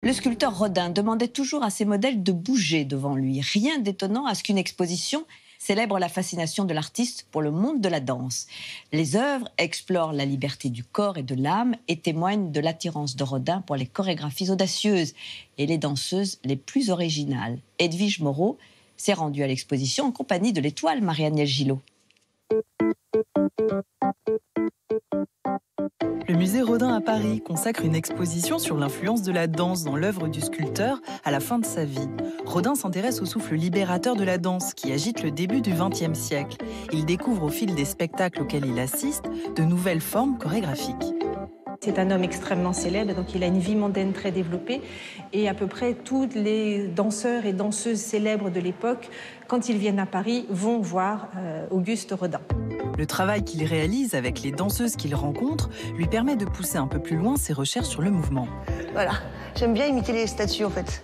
Le sculpteur Rodin demandait toujours à ses modèles de bouger devant lui. Rien d'étonnant à ce qu'une exposition célèbre la fascination de l'artiste pour le monde de la danse. Les œuvres explorent la liberté du corps et de l'âme et témoignent de l'attirance de Rodin pour les chorégraphies audacieuses et les danseuses les plus originales. Edwige Moreau s'est rendue à l'exposition en compagnie de l'étoile Marie-Agnès Gillot. Le musée Rodin à Paris consacre une exposition sur l'influence de la danse dans l'œuvre du sculpteur à la fin de sa vie. Rodin s'intéresse au souffle libérateur de la danse qui agite le début du XXe siècle. Il découvre au fil des spectacles auxquels il assiste de nouvelles formes chorégraphiques. C'est un homme extrêmement célèbre, donc il a une vie mondaine très développée. Et à peu près tous les danseurs et danseuses célèbres de l'époque, quand ils viennent à Paris, vont voir Auguste Rodin. Le travail qu'il réalise avec les danseuses qu'il rencontre lui permet de pousser un peu plus loin ses recherches sur le mouvement. Voilà, j'aime bien imiter les statues en fait.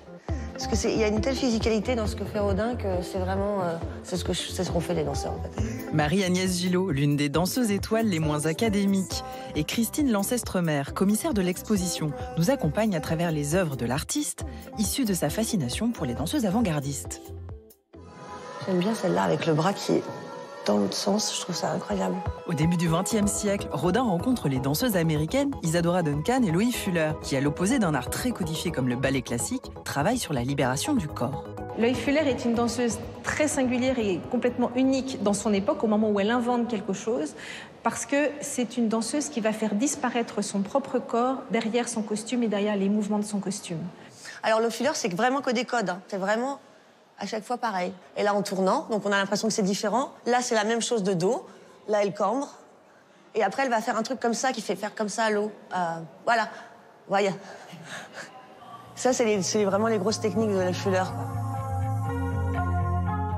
Parce qu'il y a une telle physicalité dans ce que fait Rodin que c'est vraiment c'est ce qu'on fait les danseurs en fait. Marie-Agnès Gillot, l'une des danseuses étoiles les moins académiques, et Christine Lancestremer, commissaire de l'exposition, nous accompagne à travers les œuvres de l'artiste, issue de sa fascination pour les danseuses avant-gardistes. J'aime bien celle-là avec le bras qui est dans l'autre sens, je trouve ça incroyable. Au début du XXe siècle, Rodin rencontre les danseuses américaines Isadora Duncan et Loie Fuller, qui, à l'opposé d'un art très codifié comme le ballet classique, travaillent sur la libération du corps. Loie Fuller est une danseuse très singulière et complètement unique dans son époque, au moment où elle invente quelque chose, parce que c'est une danseuse qui va faire disparaître son propre corps derrière son costume et derrière les mouvements de son costume. Alors Loie Fuller, c'est vraiment que des codes, hein. C'est vraiment à chaque fois pareil. Et là, en tournant, donc on a l'impression que c'est différent. Là, c'est la même chose de dos. Là, elle cambre. Et après, elle va faire un truc comme ça, qui fait faire comme ça à l'eau. Voilà. Voyez. Ça, c'est vraiment les grosses techniques de Loie Fuller.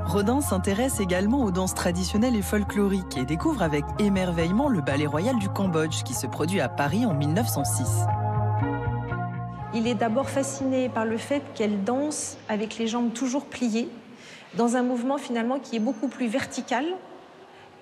Rodin s'intéresse également aux danses traditionnelles et folkloriques et découvre avec émerveillement le ballet royal du Cambodge, qui se produit à Paris en 1906. Il est d'abord fasciné par le fait qu'elle danse avec les jambes toujours pliées, dans un mouvement finalement qui est beaucoup plus vertical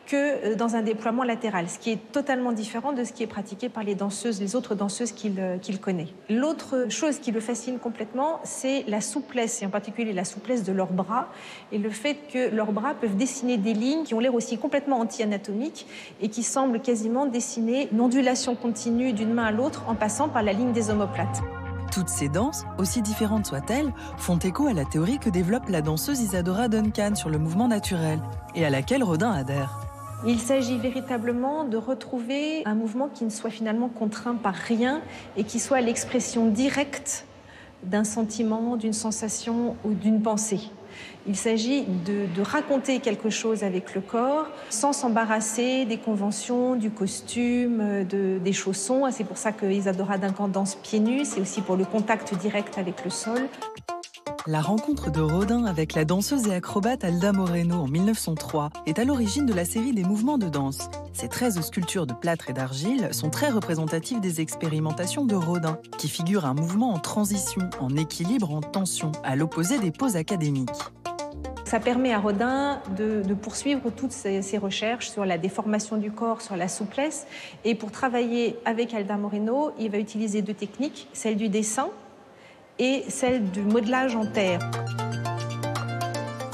que dans un déploiement latéral, ce qui est totalement différent de ce qui est pratiqué par les autres danseuses qu'il connaît. L'autre chose qui le fascine complètement, c'est la souplesse, et en particulier la souplesse de leurs bras, et le fait que leurs bras peuvent dessiner des lignes qui ont l'air aussi complètement anti-anatomiques et qui semblent quasiment dessiner une ondulation continue d'une main à l'autre en passant par la ligne des omoplates. Toutes ces danses, aussi différentes soient-elles, font écho à la théorie que développe la danseuse Isadora Duncan sur le mouvement naturel et à laquelle Rodin adhère. Il s'agit véritablement de retrouver un mouvement qui ne soit finalement contraint par rien et qui soit l'expression directe d'un sentiment, d'une sensation ou d'une pensée. Il s'agit de raconter quelque chose avec le corps sans s'embarrasser des conventions, du costume, des chaussons. C'est pour ça que Isadora Duncan danse pieds nus, c'est aussi pour le contact direct avec le sol. La rencontre de Rodin avec la danseuse et acrobate Alda Moreno en 1903 est à l'origine de la série des mouvements de danse. Ces 13 sculptures de plâtre et d'argile sont très représentatives des expérimentations de Rodin, qui figure un mouvement en transition, en équilibre, en tension, à l'opposé des poses académiques. Ça permet à Rodin de poursuivre toutes ses recherches sur la déformation du corps, sur la souplesse. Et pour travailler avec Alda Moreno, il va utiliser deux techniques, celle du dessin et celle du modelage en terre.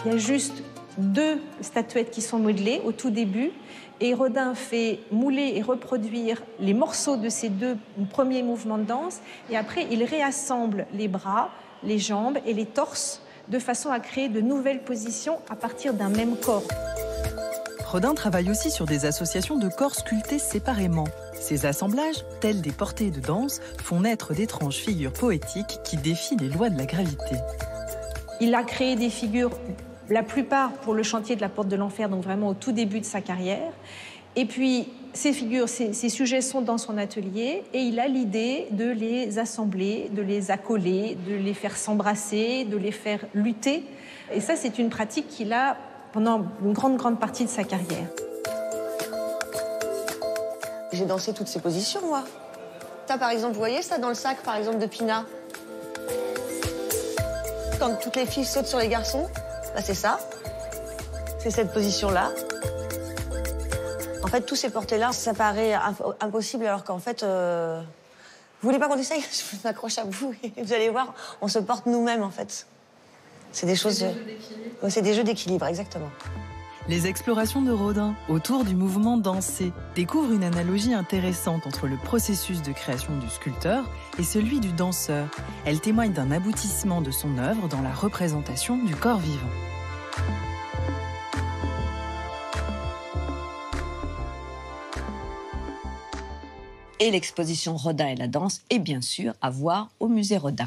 Il y a juste deux statuettes qui sont modelées au tout début et Rodin fait mouler et reproduire les morceaux de ces deux premiers mouvements de danse et après il réassemble les bras, les jambes et les torses de façon à créer de nouvelles positions à partir d'un même corps. Rodin travaille aussi sur des associations de corps sculptés séparément. Ces assemblages, tels des portées de danse, font naître d'étranges figures poétiques qui défient les lois de la gravité. Il a créé des figures, la plupart pour le chantier de la Porte de l'Enfer, donc vraiment au tout début de sa carrière. Et puis, ces figures, ces sujets sont dans son atelier et il a l'idée de les assembler, de les accoler, de les faire s'embrasser, de les faire lutter. Et ça, c'est une pratique qu'il a pendant une grande partie de sa carrière. J'ai dansé toutes ces positions, moi. Ça, par exemple, vous voyez ça dans le sac, par exemple, de Pina? Quand toutes les filles sautent sur les garçons, là, c'est ça. C'est cette position-là. En fait, tous ces portés-là, ça paraît impossible, alors qu'en fait, Vous voulez pas qu'on essaye? Je m'accroche à vous et vous allez voir, on se porte nous-mêmes en fait. C'est des choses... C'est des jeux d'équilibre, exactement. Les explorations de Rodin autour du mouvement dansé découvrent une analogie intéressante entre le processus de création du sculpteur et celui du danseur. Elle témoigne d'un aboutissement de son œuvre dans la représentation du corps vivant. Et l'exposition Rodin et la danse est bien sûr à voir au musée Rodin.